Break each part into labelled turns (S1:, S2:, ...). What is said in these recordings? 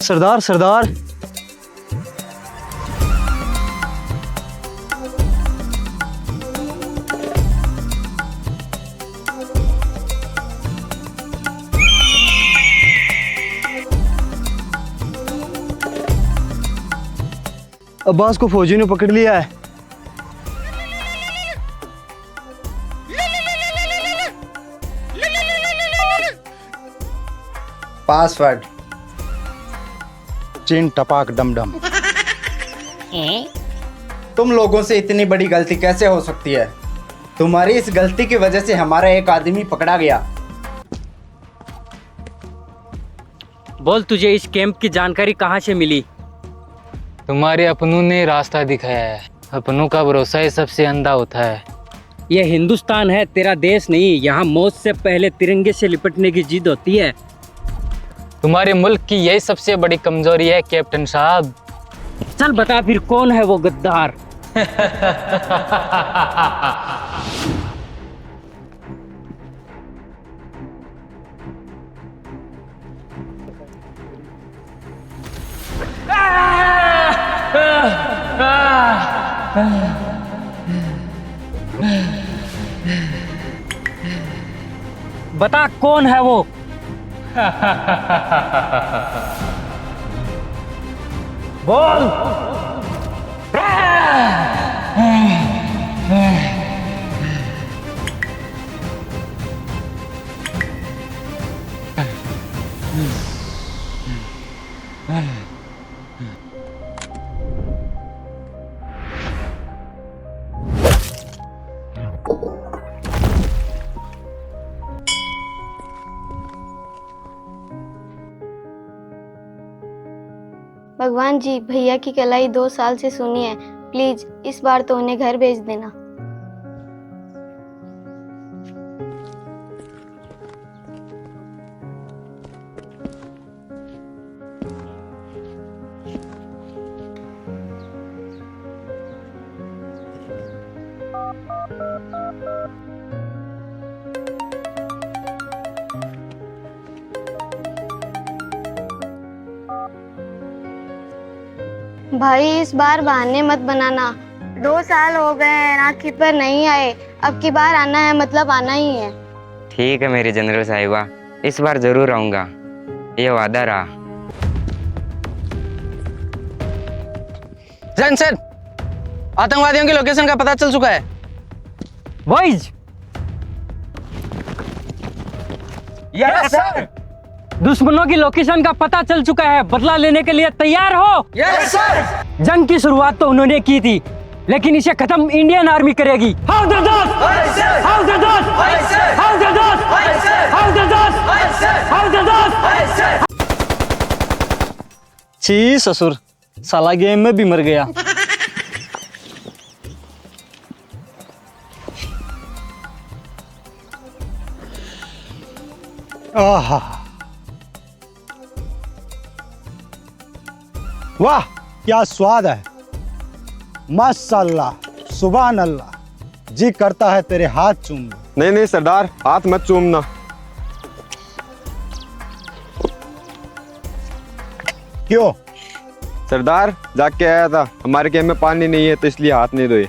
S1: सरदार सरदार, अब्बास को फौजी ने पकड़ लिया है।
S2: पासवर्ड चीन टपाक डम डम। तुम लोगों से इतनी बड़ी गलती कैसे हो सकती है? तुम्हारी इस गलती की वजह से हमारा एक आदमी पकड़ा गया।
S3: बोल, तुझे इस कैंप की जानकारी कहाँ से मिली?
S4: तुम्हारे अपनों ने रास्ता दिखाया है। अपनों का भरोसा ही सबसे अंधा होता है।
S3: यह हिंदुस्तान है, तेरा देश नहीं। यहाँ मौत से पहले तिरंगे से लिपटने की जिद होती है।
S4: तुम्हारे मुल्क की यही सबसे बड़ी कमजोरी है कैप्टन साहब।
S3: चल बता फिर, कौन है वो गद्दार? बता कौन है वो? बोल।
S5: भगवान जी, भैया की कलाई 2 साल से सुनी है। प्लीज इस बार तो उन्हें घर भेज देना। भाई इस बार बहाने मत बनाना। 2 साल हो गए हैं राखी पर नहीं आए, अब की बार आना है मतलब आना ही है।
S6: ठीक है मेरी जनरल साहिबा, इस बार जरूर आऊंगा, ये वादा रहा।
S7: सर, आतंकवादियों की लोकेशन का पता चल चुका है।
S3: Boys,
S2: yes sir.
S3: दुश्मनों की लोकेशन का पता चल चुका है, बदला लेने के लिए तैयार हो?
S2: Yes sir.
S3: जंग की शुरुआत तो उन्होंने की थी, लेकिन इसे खत्म इंडियन आर्मी करेगी। हाउ द दोस्त, हाउ द दोस्त, हाउ द दोस्त, हाउ द दोस्त, हाउ द दोस्त।
S1: छी ससुर, साला गेम में भी मर गया।
S8: आहा, वाह क्या स्वाद है, माशाल्लाह, सुभान अल्लाह। जी करता है तेरे हाथ चूम लूं।
S9: नहीं नहीं सरदार, हाथ मत चूमना।
S8: क्यों?
S9: सरदार जाके आया था, हमारे कैंप में पानी नहीं है तो इसलिए हाथ नहीं धोए।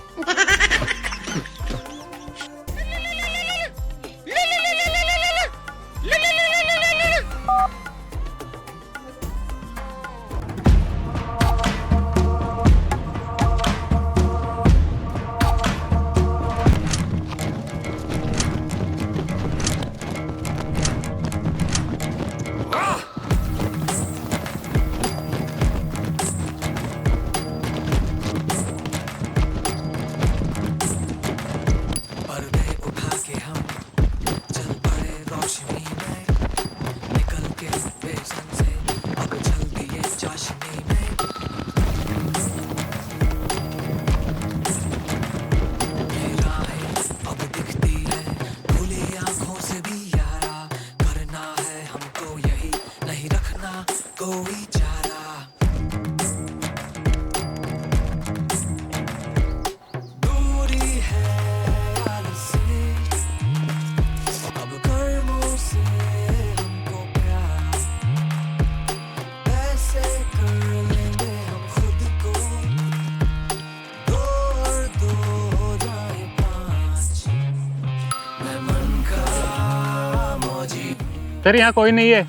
S4: सर यहाँ कोई नहीं है।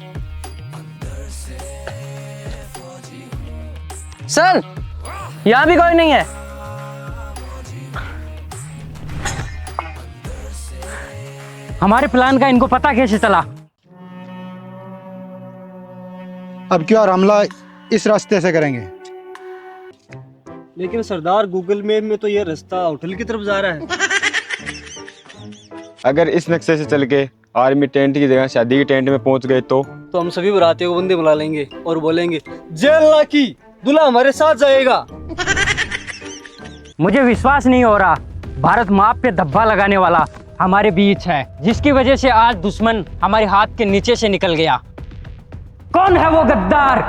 S7: सर, यहाँ भी कोई नहीं है।
S3: हमारे प्लान का इनको पता कैसे चला?
S8: अब क्यों और हमला इस रास्ते से करेंगे?
S1: लेकिन सरदार गूगल मैप में तो ये रास्ता होटल की तरफ जा रहा है।
S9: अगर इस नक्शे से चल के आर्मी टेंट की जगह शादी के टेंट में पहुंच गए तो
S1: हम सभी बरातियों को बंदे बुला लेंगे और बोलेंगे जेल की दूल्हा हमारे साथ जाएगा।
S3: मुझे विश्वास नहीं हो रहा, भारत माप पे धब्बा लगाने वाला हमारे बीच है, जिसकी वजह से आज दुश्मन हमारे हाथ के नीचे से निकल गया। कौन है वो गद्दार?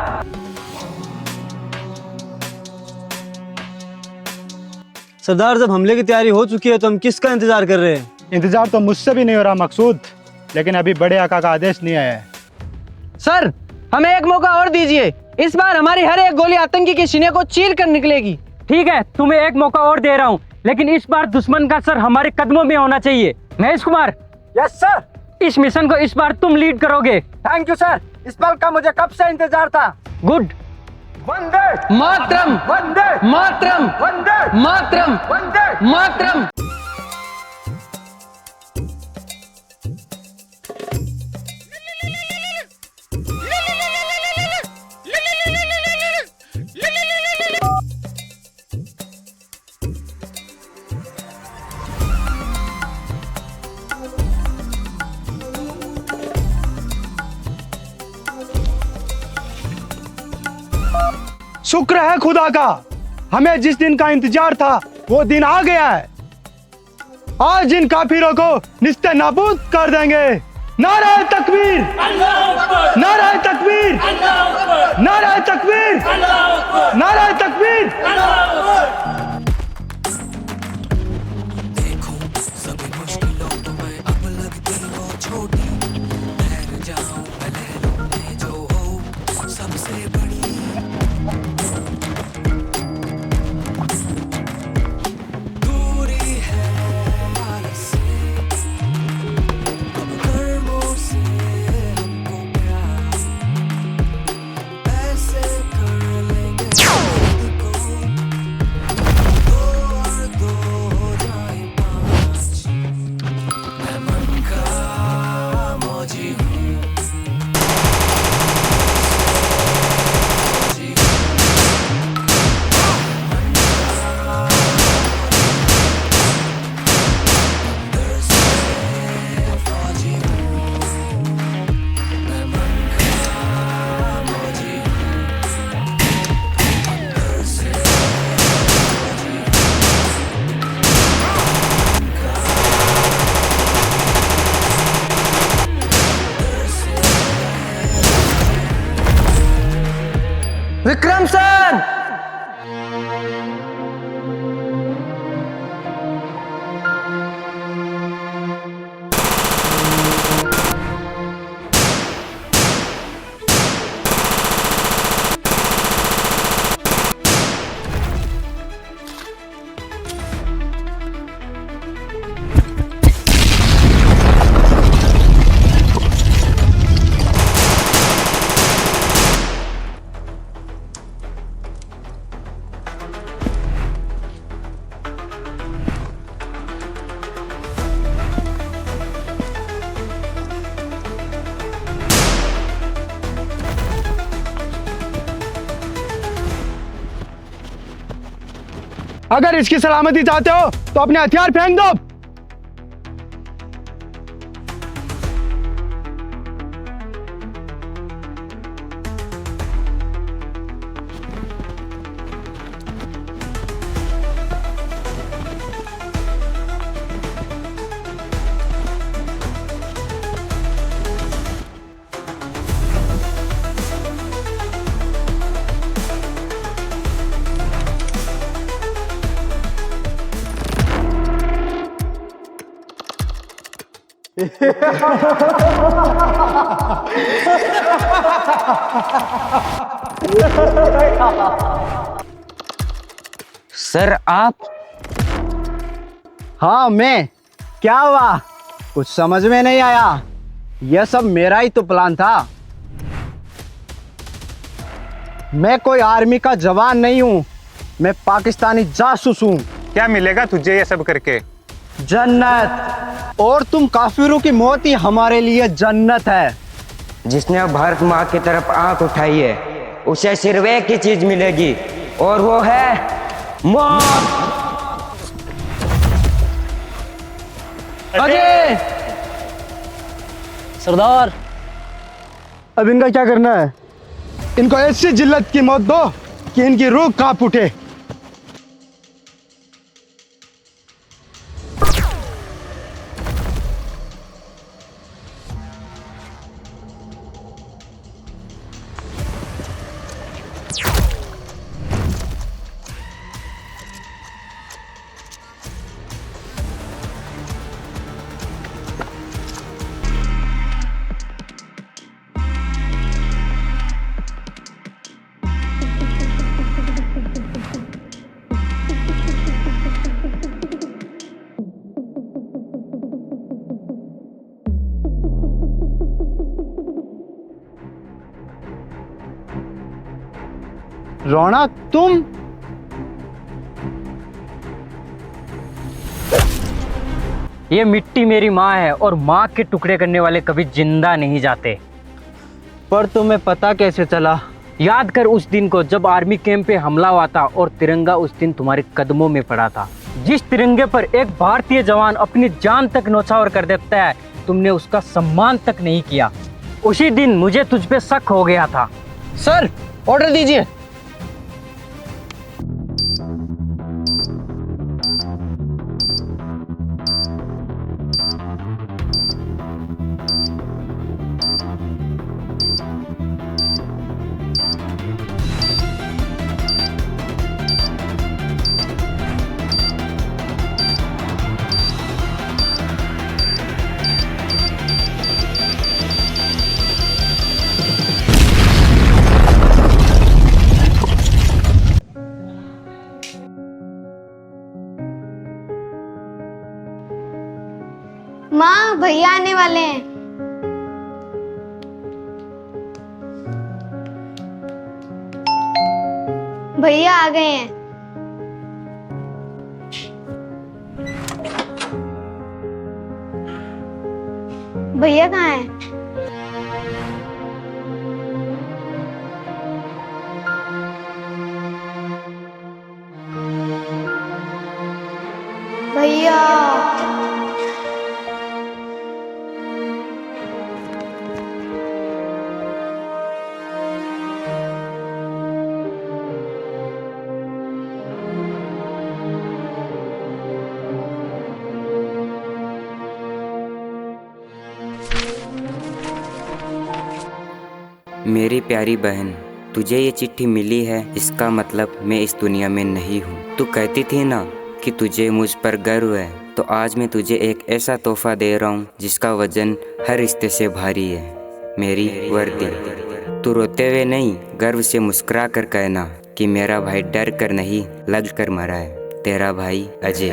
S1: सरदार, जब हमले की तैयारी हो चुकी है तो हम किसका इंतजार कर रहे हैं?
S8: इंतजार तो मुझसे भी नहीं हो रहा मकसूद, लेकिन अभी बड़े आका का आदेश नहीं आया है।
S7: सर, हमें एक मौका और दीजिए, इस बार हमारी हर एक गोली आतंकी के सीने को चीर कर निकलेगी।
S3: ठीक है, तुम्हें एक मौका और दे रहा हूँ, लेकिन इस बार दुश्मन का सर हमारे कदमों में होना चाहिए। Mahesh Kumar,
S2: yes sir.
S3: इस मिशन को इस बार तुम लीड करोगे।
S2: थैंक यू सर, इस पल का मुझे कब से इंतजार था।
S3: गुड।
S2: वंदे
S7: मातरम,
S2: वंदे
S7: मातरम,
S2: वंदे
S7: मातरम,
S2: वंदे
S7: मातरम।
S8: शुक्र है खुदा का, हमें जिस दिन का इंतजार था वो दिन आ गया है। आज इन काफिरों को निस्ते नाबूद कर देंगे। नारे तकबीर, नारे तकबीर, नारे तकबीर, नारे तकबीर।
S7: विक्रम सर।
S8: अगर इसकी सलामती चाहते हो तो अपने हथियार फेंक दो।
S2: सर आप? हाँ मैं। क्या हुआ? कुछ समझ में नहीं आया। यह सब मेरा ही तो प्लान था। मैं कोई आर्मी का जवान नहीं हूँ, मैं पाकिस्तानी जासूस हूँ।
S10: क्या मिलेगा तुझे ये सब करके?
S2: जन्नत। और तुम काफिरों की मौत ही हमारे लिए जन्नत है।
S6: जिसने भारत माँ की तरफ आंख उठाई है उसे सिर्फ एक ही चीज मिलेगी और वो है मौत।
S7: अजय!
S1: सरदार,
S8: अब इनका क्या करना है? इनको ऐसी जिल्लत की मौत दो कि इनकी रूह कांप उठे। रौनक तुम?
S3: ये मिट्टी मेरी माँ है और माँ के टुकड़े करने वाले कभी जिंदा नहीं जाते।
S2: पर तुम्हें पता कैसे चला?
S3: याद कर उस दिन को जब आर्मी कैंप पे हमला हुआ था और तिरंगा उस दिन तुम्हारे कदमों में पड़ा था। जिस तिरंगे पर एक भारतीय जवान अपनी जान तक न्यौछावर कर देता है, तुमने उसका सम्मान तक नहीं किया। उसी दिन मुझे तुझ पे शक हो गया था।
S7: सर ऑर्डर दीजिए।
S5: माँ, भैया आने वाले हैं। भैया आ गए हैं। भैया कहाँ हैं? भैया
S6: मेरी प्यारी बहन, तुझे ये चिट्ठी मिली है, इसका मतलब मैं इस दुनिया में नहीं हूँ। तू कहती थी ना कि तुझे मुझ पर गर्व है, तो आज मैं तुझे एक ऐसा तोहफा दे रहा हूँ जिसका वजन हर रिश्ते से भारी है, मेरी वर्दी। तू रोते हुए नहीं, गर्व से मुस्कुरा कर कहना कि मेरा भाई डर कर नहीं, लग कर मरा है। तेरा भाई अजय।